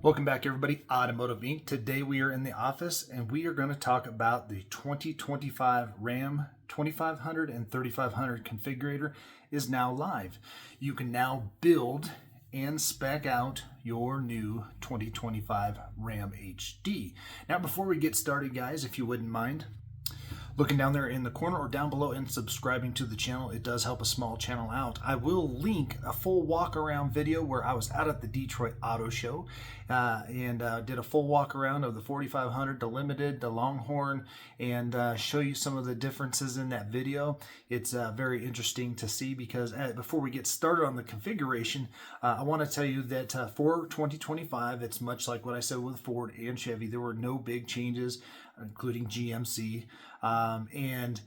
Welcome back, everybody. Automotive Inc. Today we are in the office and we are going to talk about the 2025 Ram 2500 and 3500 configurator is now live. You can now build and spec out your new 2025 Ram HD. Now, before we get started, guys, if you wouldn't mind looking down there in the corner or down below and subscribing to the channel, it does help a small channel out. I will link a full walk around video where I was out at the Detroit Auto Show and did a full walk around of the 4500, the Limited, the Longhorn, and show you some of the differences in that video. It's very interesting to see because before we get started on the configuration, I want to tell you that for 2025, it's much like what I said with Ford and Chevy. There were no big changes, including GMC. And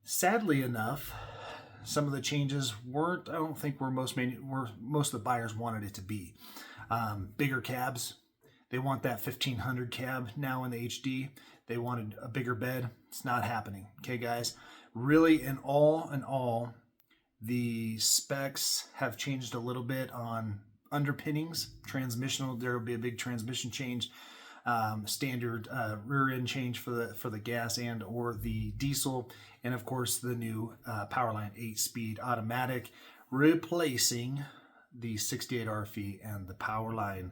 sadly enough, some of the changes weren't, I don't think were most of the buyers wanted it to be. Bigger cabs, they want that 1500 cab now in the HD. They wanted a bigger bed. It's not happening. Okay, guys, really in all, the specs have changed a little bit on underpinnings. Transmissional, there will be a big transmission change. Standard rear end change for the gas and or the diesel, and of course the new Powerline 8-speed automatic, replacing the 68 RFE and the Powerline.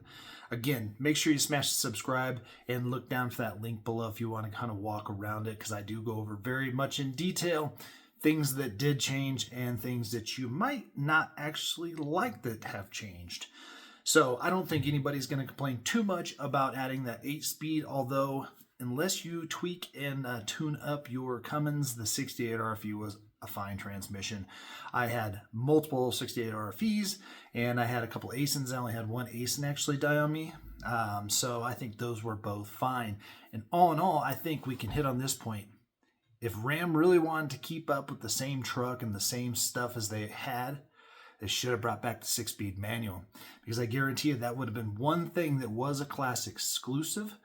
Again, make sure you smash the subscribe and look down for that link below if you want to kind of walk around it, because I do go over very much in detail things that did change and things that you might not actually like that have changed. So I don't think anybody's going to complain too much about adding that 8-speed, although unless you tweak and tune up your Cummins, the 68 RFE was a fine transmission. I had multiple 68 RFEs and I had a couple ASINs. I only had one ASIN actually die on me. So I think those were both fine. And all in all, I think we can hit on this point. If Ram really wanted to keep up with the same truck and the same stuff as they had, they should have brought back the 6-speed manual, because I guarantee you that would have been one thing that was a class exclusive.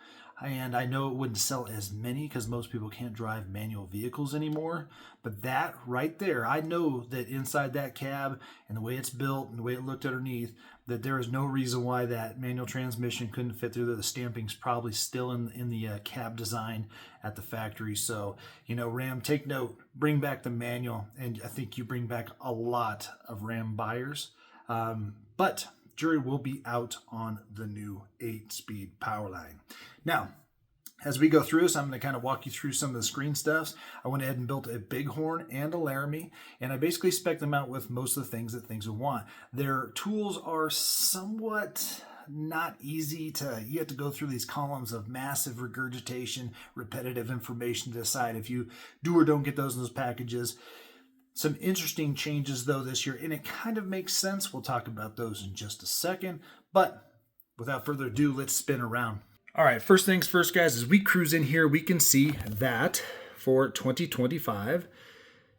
And I know it wouldn't sell as many because most people can't drive manual vehicles anymore. But that right there, I know that inside that cab and the way it's built and the way it looked underneath, that there is no reason why that manual transmission couldn't fit through there. The stamping's probably still in the cab design at the factory. So, you know, Ram, take note, bring back the manual. And I think you bring back a lot of Ram buyers. But jury will be out on the new 8-speed Powerline. Now, as we go through this, I'm going to kind of walk you through some of the screen stuffs. I went ahead and built a Bighorn and a Laramie, and I basically spec'd them out with most of the things that things would want. Their tools are somewhat not easy you have to go through these columns of massive regurgitation, repetitive information to decide if you do or don't get those in those packages. Some interesting changes, though, this year, and it kind of makes sense. We'll talk about those in just a second. But without further ado, let's spin around. All right, first things first, guys, as we cruise in here, we can see that for 2025,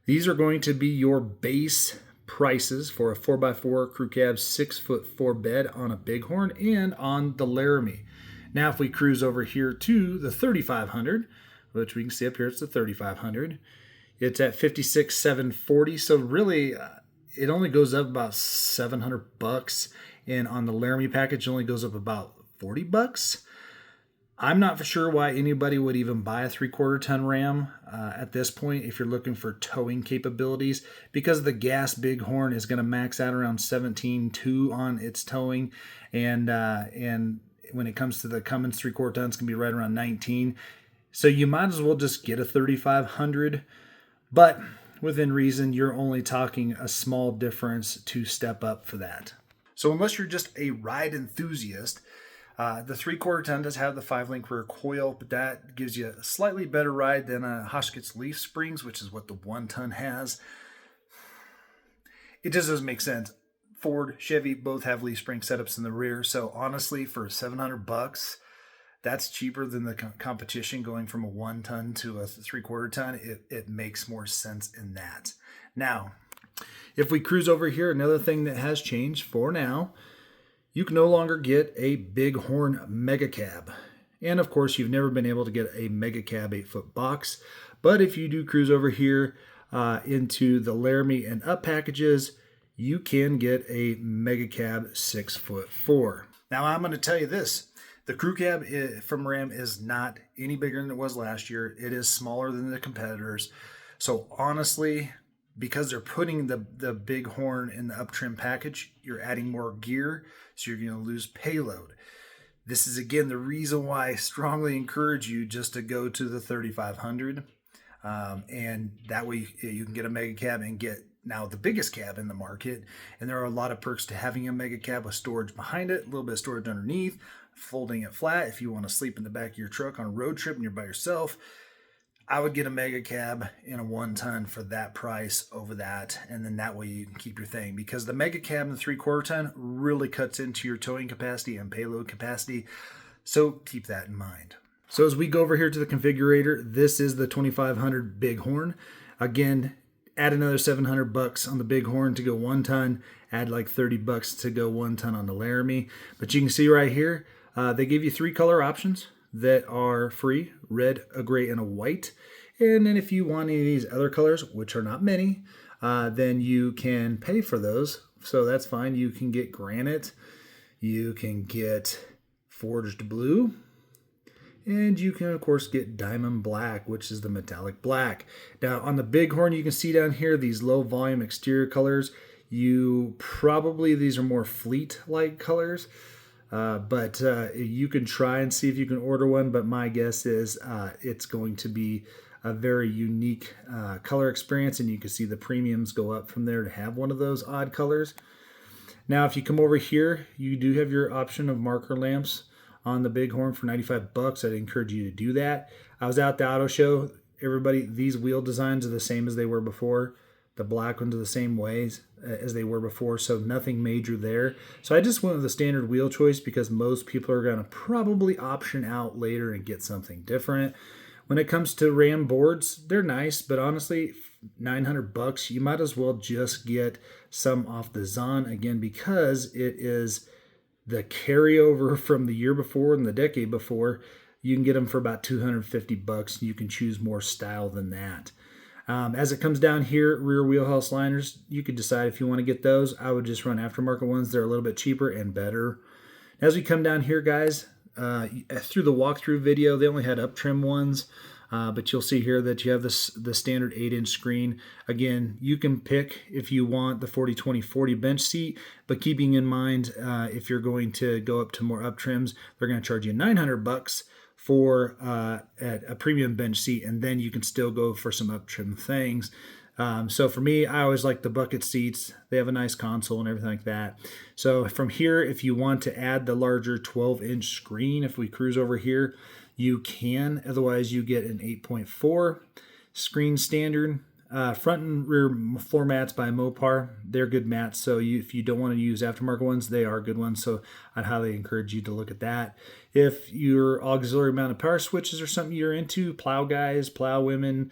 these are going to be your base prices for a 4x4 crew cab 6'4" bed on a Bighorn and on the Laramie. Now, if we cruise over here to the 3500, which we can see up here, it's the 3500. It's at $56,740, so really it only goes up about $700, and on the Laramie package it only goes up about $40. I'm not for sure why anybody would even buy a 3/4 ton Ram at this point if you're looking for towing capabilities, because the gas Bighorn is going to max out around 17.2 on its towing, and when it comes to the Cummins 3/4 ton, it's going to be right around 19. So you might as well just get a 3500. But within reason, you're only talking a small difference to step up for that. So unless you're just a ride enthusiast, the 3/4 ton does have the 5-link rear coil, but that gives you a slightly better ride than a Hotchkiss Leaf Springs, which is what the 1 ton has. It just doesn't make sense. Ford, Chevy both have leaf spring setups in the rear. So honestly, for $700, that's cheaper than the competition going from a 1 ton to a 3/4 ton. It makes more sense in that. Now, if we cruise over here, another thing that has changed for now, you can no longer get a Bighorn Mega Cab. And of course, you've never been able to get a Mega Cab 8-foot box. But if you do cruise over here into the Laramie and up packages, you can get a Mega Cab 6'4". Now I'm going to tell you this. The crew cab from Ram is not any bigger than it was last year. It is smaller than the competitors. So honestly, because they're putting the big horn in the up trim package, you're adding more gear, so you're going to lose payload. This is, again, the reason why I strongly encourage you just to go to the 3500. And that way you can get a mega cab and get now the biggest cab in the market. And there are a lot of perks to having a mega cab with storage behind it, a little bit of storage underneath, folding it flat if you want to sleep in the back of your truck on a road trip and you're by yourself. I would get a mega cab in a 1-ton for that price over that, and then that way you can keep your thing, because the mega cab in the 3/4 ton really cuts into your towing capacity and payload capacity, so keep that in mind. So as we go over here to the configurator, this is the 2500 Bighorn. Again, add another $700 on the Bighorn to go 1-ton, add like $30 to go 1-ton on the Laramie. But you can see right here, they give you 3 color options that are free: red, a gray, and a white. And then if you want any of these other colors, which are not many, then you can pay for those. So that's fine. You can get granite, you can get forged blue, and you can of course get diamond black, which is the metallic black. Now on the Bighorn, you can see down here these low volume exterior colors. These are more fleet-like colors. But you can try and see if you can order one, but my guess is it's going to be a very unique color experience, and you can see the premiums go up from there to have one of those odd colors. Now, if you come over here, you do have your option of marker lamps on the Bighorn for $95. I'd encourage you to do that. I was at the auto show. Everybody, these wheel designs are the same as they were before. The black ones are the same ways as they were before, so nothing major there. So I just went with the standard wheel choice because most people are going to probably option out later and get something different. When it comes to Ram boards, they're nice, but honestly, $900, you might as well just get some off the Zon, again, because it is the carryover from the year before and the decade before. You can get them for about $250. You can choose more style than that. As it comes down here, rear wheelhouse liners, you could decide if you want to get those. I would just run aftermarket ones. They're a little bit cheaper and better. As we come down here, guys, through the walkthrough video, they only had up trim ones, but you'll see here that you have the standard 8-inch screen. Again, you can pick if you want the 40-20-40 bench seat, but keeping in mind if you're going to go up to more up trims, they're going to charge you $900 for a premium bench seat, and then you can still go for some up trim things. So for me, I always like the bucket seats. They have a nice console and everything like that. So from here, if you want to add the larger 12-inch screen, if we cruise over here, you can. Otherwise, you get an 8.4 screen standard. Front and rear floor mats by Mopar, they're good mats. So if you don't want to use aftermarket ones, they are good ones. So I'd highly encourage you to look at that. If your auxiliary mounted power switches are something you're into, plow guys, plow women,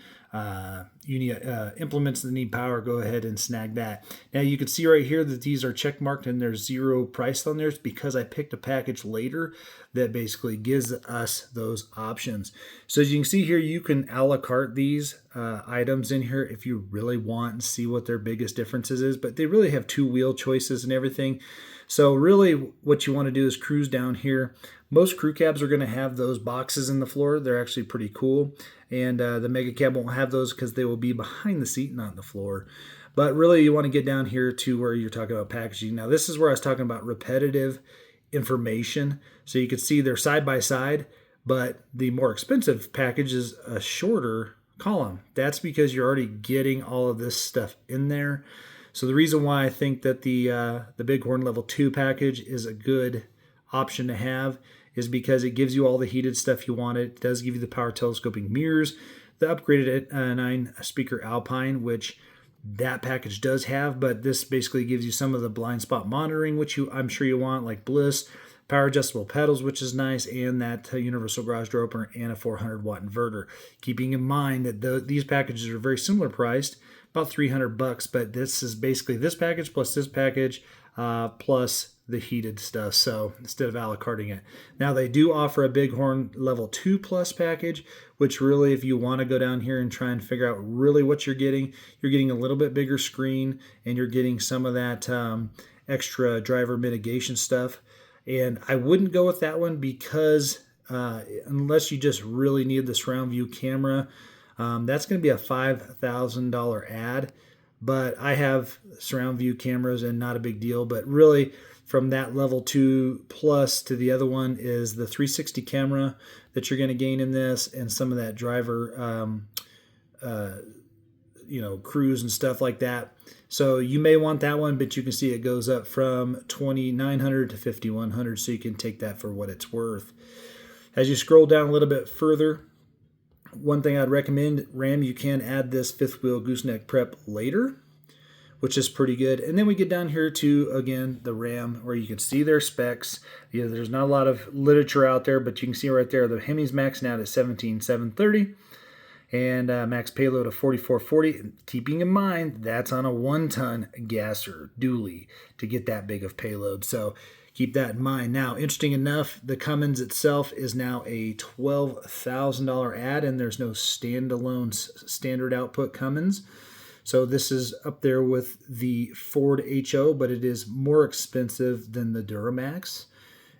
you need implements that need power, go ahead and snag that. Now you can see right here that these are check marked and there's zero price on theirs because I picked a package later that basically gives us those options. So as you can see here, you can a la carte these items in here if you really want and see what their biggest differences is, but they really have 2 wheel choices and everything. So really what you want to do is cruise down here. Most crew cabs are going to have those boxes in the floor. They're actually pretty cool. And the mega cab won't have those because they will be behind the seat, not on the floor. But really you want to get down here to where you're talking about packaging. Now this is where I was talking about repetitive information. So you can see they're side by side, but the more expensive package is a shorter column. That's because you're already getting all of this stuff in there. So the reason why I think that the Bighorn Level 2 package is a good option to have is because it gives you all the heated stuff you want. It does give you the power telescoping mirrors, the upgraded 9-speaker Alpine, which that package does have, but this basically gives you some of the blind spot monitoring, which I'm sure you want, like Bliss, power adjustable pedals, which is nice, and that universal garage door opener and a 400-watt inverter. Keeping in mind that these packages are very similar priced, about $300, but this is basically this package plus this package plus the heated stuff. So instead of a la carting it. Now they do offer a Bighorn Level 2 Plus package, which really, if you want to go down here and try and figure out really what you're getting a little bit bigger screen and you're getting some of that extra driver mitigation stuff. And I wouldn't go with that one because unless you just really need the surround view camera, that's going to be a $5,000 ad. But I have surround view cameras and not a big deal. But really, from that level 2 plus to the other one is the 360 camera that you're going to gain in this, and some of that driver cruise and stuff like that. So you may want that one, but you can see it goes up from $2,900 to $5,100, so you can take that for what it's worth. As you scroll down a little bit further, one thing I'd recommend, Ram, you can add this fifth wheel gooseneck prep later, which is pretty good. And then we get down here to, again, the Ram, where you can see their specs. There's not a lot of literature out there, but you can see right there, the Hemi's maxing out at 17,730. And max payload of 4,440. Keeping in mind, that's on a 1-ton gasser dually to get that big of payload. So keep that in mind. Now, interesting enough, the Cummins itself is now a $12,000 ad, and there's no standalone standard output Cummins. So this is up there with the Ford HO, but it is more expensive than the Duramax.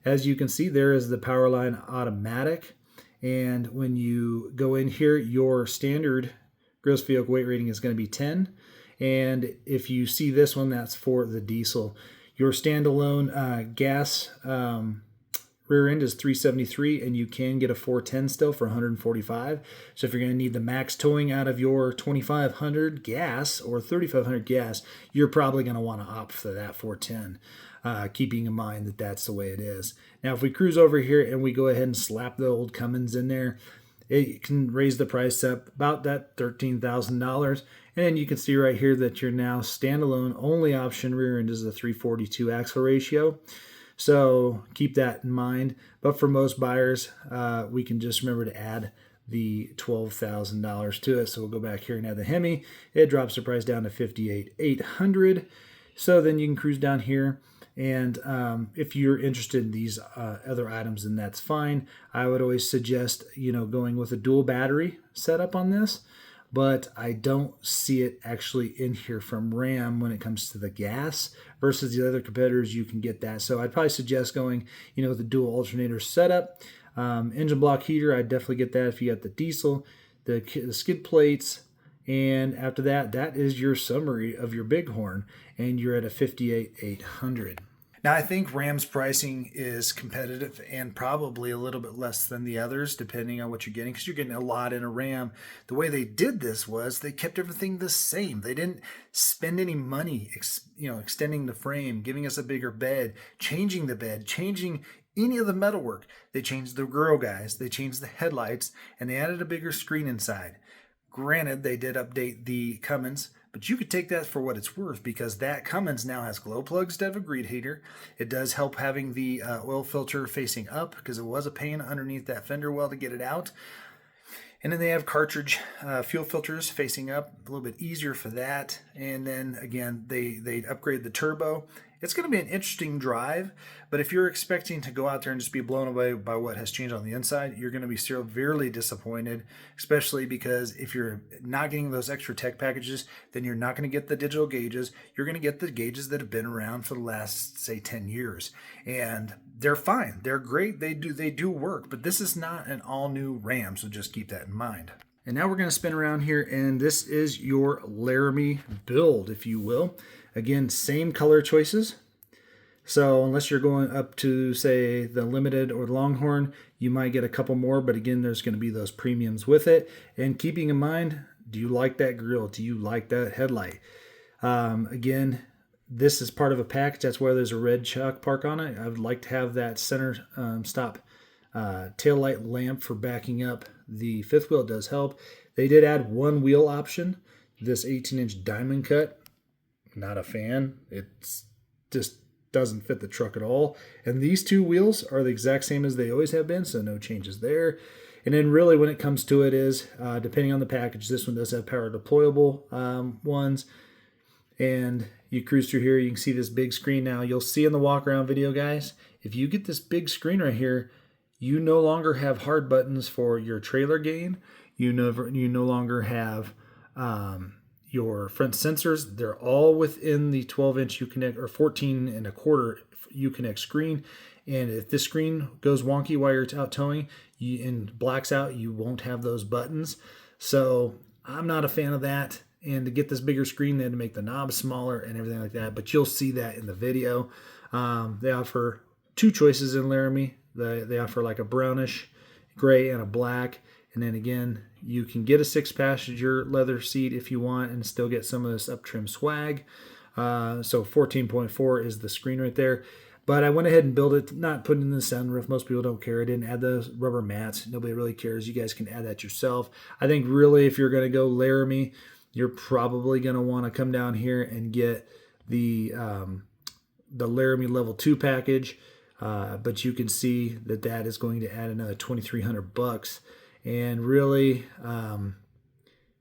As you can see, there is the Powerline automatic. And when you go in here, your standard gross vehicle weight rating is going to be 10. And if you see this one, that's for the diesel. Your standalone gas rear end is 373, and you can get a 410 still for 145. So if you're going to need the max towing out of your 2500 gas or 3500 gas, you're probably going to want to opt for that 410. Keeping in mind that that's the way it is. Now, if we cruise over here and we go ahead and slap the old Cummins in there, it can raise the price up about that $13,000. And then you can see right here that your now standalone only option rear end is a 342 axle ratio. So keep that in mind. But for most buyers, we can just remember to add the $12,000 to it. So we'll go back here and add the Hemi. It drops the price down to $58,800. So then you can cruise down here. And if you're interested in these other items, then that's fine. I would always suggest, going with a dual battery setup on this, but I don't see it actually in here from Ram when it comes to the gas versus the other competitors. You can get that. So I'd probably suggest going, with a dual alternator setup. Engine block heater, I'd definitely get that if you got the diesel, the skid plates. And after that, that is your summary of your Bighorn, and you're at a $58,800. Now, I think Ram's pricing is competitive and probably a little bit less than the others, depending on what you're getting, because you're getting a lot in a Ram. The way they did this was they kept everything the same. They didn't spend any money, extending the frame, giving us a bigger bed, changing the bed, changing any of the metalwork. They changed the grill guys, they changed the headlights, and they added a bigger screen inside. Granted, they did update the Cummins, but you could take that for what it's worth, because that Cummins now has glow plugs instead of a grease heater. It does help having the oil filter facing up, because it was a pain underneath that fender well to get it out. And then they have cartridge fuel filters facing up, a little bit easier for that. And then again, they upgrade the turbo. It's going to be an interesting drive, but if you're expecting to go out there and just be blown away by what has changed on the inside, you're going to be severely disappointed, especially because if you're not getting those extra tech packages, then you're not going to get the digital gauges. You're going to get the gauges that have been around for the last, say, 10 years. And they're fine. They're great. They do work, but this is not an all-new Ram, so just keep that in mind. And now we're going to spin around here, and this is your Laramie build, if you will. Again, same color choices. So unless you're going up to, say, the Limited or the Longhorn, you might get a couple more, but again, there's going to be those premiums with it. And keeping in mind, do you like that grille? Do you like that headlight? Again, this is part of a package. That's why there's a red chuck park on it. I would like to have that center stop taillight lamp for backing up. The fifth wheel does help. They did add one wheel option, this 18-inch diamond cut. Not a fan. It's just doesn't fit the truck at all. And these two wheels are the exact same as they always have been, so no changes there. And then really when it comes to it is, depending on the package, this one does have power deployable ones. And you cruise through here, you can see this big screen now. You'll see in the walk around video, guys, if you get this big screen right here, you no longer have hard buttons for your trailer gain. You no longer have your front sensors. They're all within the 12-inch Uconnect or 14 and a quarter Uconnect screen. And if this screen goes wonky while you're out towing and blacks out, you won't have those buttons. So I'm not a fan of that. And to get this bigger screen, they had to make the knobs smaller and everything like that. But you'll see that in the video. They offer two choices in Laramie. They offer like a brownish gray and a black. And then again, you can get a 6-passenger leather seat if you want and still get some of this up trim swag. So 14.4 is the screen right there. But I went ahead and built it, not putting in the sunroof. Most people don't care. I didn't add those rubber mats. Nobody really cares. You guys can add that yourself. I think really if you're going to go Laramie, you're probably going to want to come down here and get the Laramie Level 2 package. But you can see that is going to add another $2,300. And really,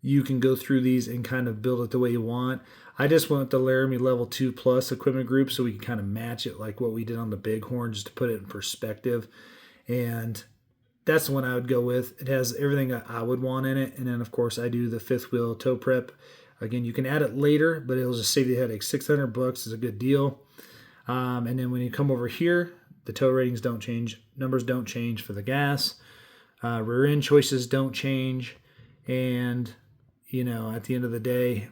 you can go through these and kind of build it the way you want. I just went with the Laramie Level 2 Plus equipment group so we can kind of match it like what we did on the Bighorn, just to put it in perspective. And that's the one I would go with. It has everything that I would want in it. And then, of course, I do the 5th wheel tow prep. Again, you can add it later, but it'll just save you the headache. $600 is a good deal. And then when you come over here, the tow ratings don't change. Numbers don't change for the gas. Rear end choices don't change. And, you know, at the end of the day,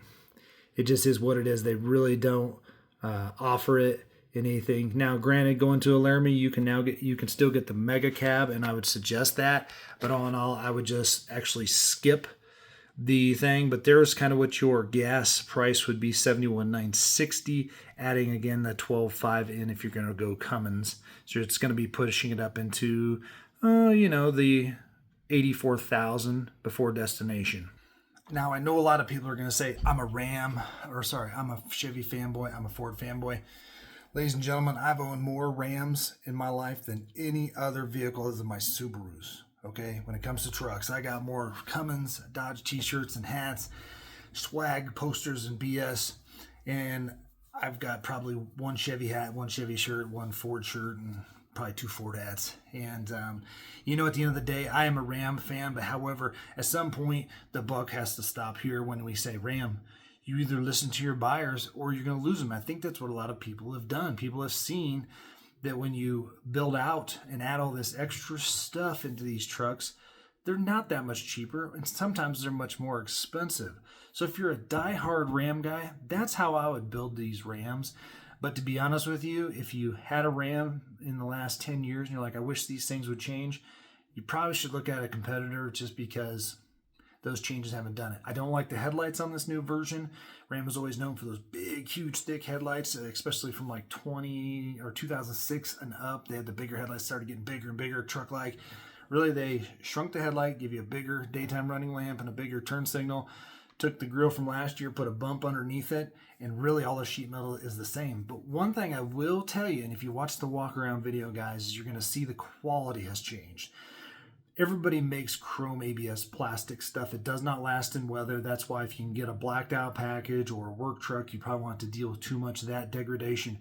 it just is what it is. They really don't offer it in anything. Now, granted, going to a Laramie, you can still get the mega cab, and I would suggest that. But all in all, I would just actually skip the thing. But there's kind of what your gas price would be, $71,960. Adding again the 12.5 in if you're going to go Cummins, so it's going to be pushing it up into the 84,000 before destination. Now, I know a lot of people are going to say, I'm a Chevy fanboy, I'm a Ford fanboy. Ladies and gentlemen, I've owned more Rams in my life than any other vehicle other than my Subarus. Okay, when it comes to trucks, I got more Cummins, Dodge t-shirts and hats, swag posters and BS, and I've got probably one Chevy hat, one Chevy shirt, one Ford shirt, and probably 2 Ford hats. And at the end of the day, I am a Ram fan, but however, at some point the buck has to stop here. When we say Ram, you either listen to your buyers or you're going to lose them. I think that's what a lot of people have done. People have seen that when you build out and add all this extra stuff into these trucks, they're not that much cheaper, and sometimes they're much more expensive. So if you're a die-hard Ram guy, that's how I would build these Rams. But to be honest with you, if you had a Ram in the last 10 years and you're like, I wish these things would change, you probably should look at a competitor just because those changes haven't done it. I don't like the headlights on this new version. Ram was always known for those big, huge, thick headlights, especially from like 2006 and up. They had the bigger headlights, started getting bigger and bigger, truck-like. Really, they shrunk the headlight, give you a bigger daytime running lamp and a bigger turn signal. Took the grill from last year, put a bump underneath it, and really all the sheet metal is the same. But one thing I will tell you, and if you watch the walk around video, guys, is you're going to see the quality has changed. Everybody makes chrome ABS plastic stuff. It does not last in weather. That's why if you can get a blacked out package or a work truck, you probably want to deal with too much of that degradation.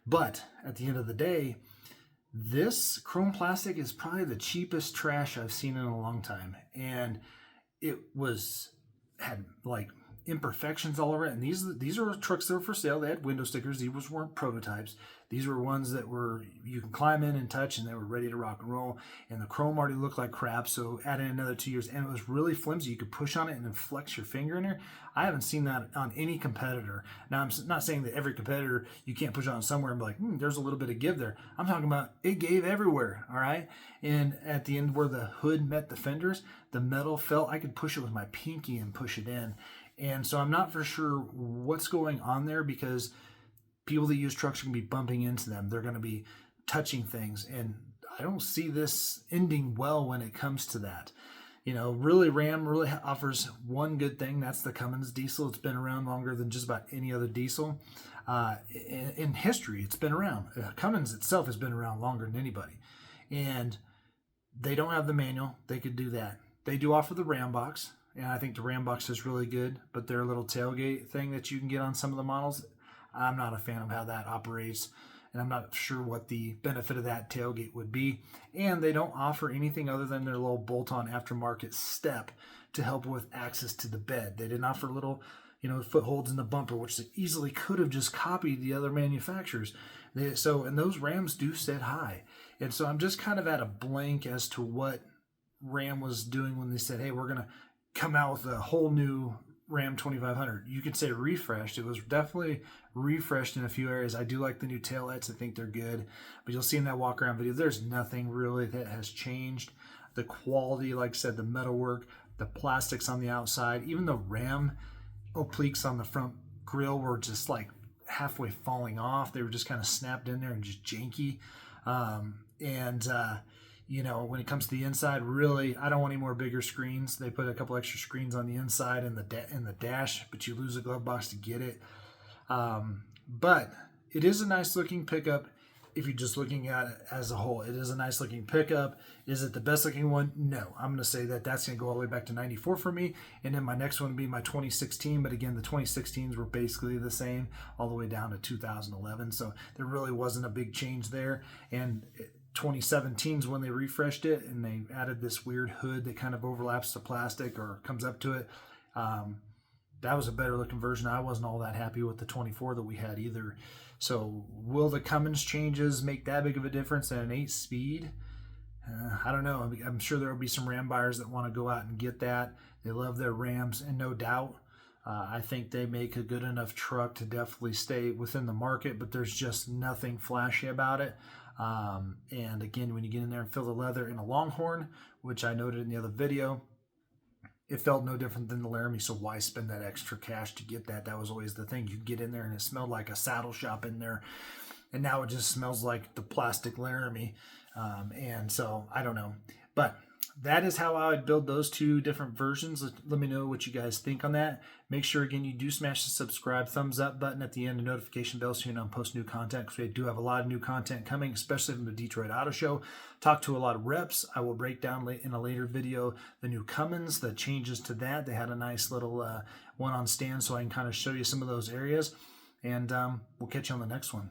But at the end of the day, this chrome plastic is probably the cheapest trash I've seen in a long time. And it had like imperfections all over it. And these are trucks that were for sale. They had window stickers. These weren't prototypes. These were ones that you can climb in and touch, and they were ready to rock and roll. And the chrome already looked like crap, so add in another 2 years, and it was really flimsy. You could push on it and then flex your finger in there. I haven't seen that on any competitor. Now, I'm not saying that every competitor you can't push on somewhere and be like, there's a little bit of give there. I'm talking about it gave everywhere, all right? And at the end where the hood met the fenders, the metal felt, I could push it with my pinky and push it in. And so I'm not for sure what's going on there, because people that use trucks are going to be bumping into them. They're going to be touching things. And I don't see this ending well when it comes to that. Really, Ram really offers one good thing. That's the Cummins diesel. It's been around longer than just about any other diesel. In history, it's been around. Cummins itself has been around longer than anybody. And they don't have the manual. They could do that. They do offer the Ram box. And I think the Ram box is really good. But their little tailgate thing that you can get on some of the models, I'm not a fan of how that operates, and I'm not sure what the benefit of that tailgate would be. And they don't offer anything other than their little bolt-on aftermarket step to help with access to the bed. They didn't offer little, footholds in the bumper, which they easily could have just copied the other manufacturers. And those Rams do sit high. And so I'm just kind of at a blank as to what Ram was doing when they said, hey, we're going to come out with a whole new Ram 2500. You could say refreshed. It was definitely refreshed in a few areas. I do like the new taillights. I think they're good. But you'll see in that walk around video, there's nothing really that has changed. The quality, like I said, the metalwork, the plastics on the outside, even the Ram obliques on the front grille were just like halfway falling off. They were just kind of snapped in there and just janky. When it comes to the inside, really, I don't want any more bigger screens. They put a couple extra screens on the inside and the dash, but you lose a glove box to get it. But it is a nice looking pickup. If you're just looking at it as a whole, it is a nice looking pickup. Is it the best looking one? No. I'm going to say that's going to go all the way back to 94 for me. And then my next one would be my 2016. But again, the 2016s were basically the same all the way down to 2011. So there really wasn't a big change there. And 2017's when they refreshed it and they added this weird hood that kind of overlaps the plastic or comes up to it. That was a better looking version. I wasn't all that happy with the 24 that we had either. So will the Cummins changes make that big of a difference in an 8-speed? I don't know. I'm sure there will be some Ram buyers that want to go out and get that. They love their Rams, and no doubt. I think they make a good enough truck to definitely stay within the market, but there's just nothing flashy about it. And again, when you get in there and feel the leather in a Longhorn, which I noted in the other video, it felt no different than the Laramie, so why spend that extra cash to get that? That was always the thing. You get in there and it smelled like a saddle shop in there, and now it just smells like the plastic Laramie. And so I don't know, but that is how I would build those two different versions. Let me know what you guys think on that. Make sure, again, you do smash the subscribe, thumbs up button at the end, and notification bell so you know I post new content, because we do have a lot of new content coming, especially from the Detroit Auto Show. Talk to a lot of reps. I will break down in a later video the new Cummins, the changes to that. They had a nice little one on stand, so I can kind of show you some of those areas. And we'll catch you on the next one.